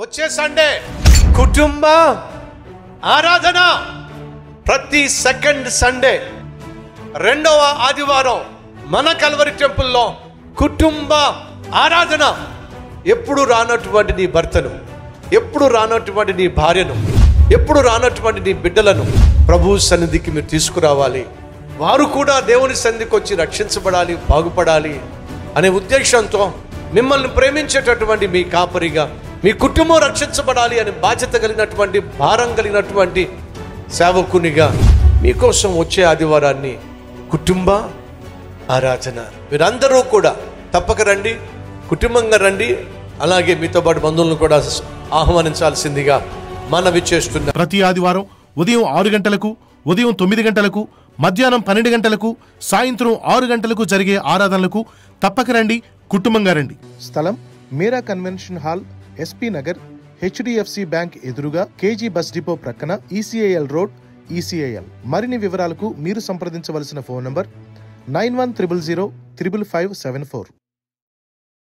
వచ్చే సండే కుటుంబ ఆరాధన. ప్రతి సెకండ్ సండే రెండవ ఆదివారం మన కల్వరి టెంపుల్లో కుటుంబ ఆరాధన. ఎప్పుడు రానటువంటి నీ భర్తను, ఎప్పుడు రానటువంటి నీ భార్యను, ఎప్పుడు రానటువంటి నీ బిడ్డలను ప్రభు సన్నిధికి మీరు తీసుకురావాలి. వారు కూడా దేవుని సన్నిధికి వచ్చి రక్షించబడాలి, బాగుపడాలి అనే ఉద్దేశంతో మిమ్మల్ని ప్రేమించేటటువంటి మీ కాపరిగా, మీ కుటుంబం రక్షించబడాలి అనే బాధ్యత కలిగినటువంటి, భారం కలిగినటువంటి సేవకునిగా మీకోసం వచ్చే ఆదివారాన్ని కుటుంబ ఆరాధన. మీరందరూ కూడా తప్పక రండి, కుటుంబంగా రండి. అలాగే మీతో పాటు బంధువులను కూడా ఆహ్వానించాల్సిందిగా మనవి చేస్తున్నా. ప్రతి ఆదివారం ఉదయం 6 గంటలకు, ఉదయం 9 గంటలకు, మధ్యాహ్నం 12 గంటలకు, సాయంత్రం 6 గంటలకు జరిగే ఆరాధనలకు తప్పక రండి, కుటుంబంగా రండి. స్థలం Meera convention hall, SP Nagar, HDFC bank ఎదురుగా, KG బస్ డిపో ప్రక్కన, ECIL రోడ్, ECIL. మరిన్ని వివరాలకు మీరు సంప్రదించవలసిన ఫోన్ నంబర్ 9100055574.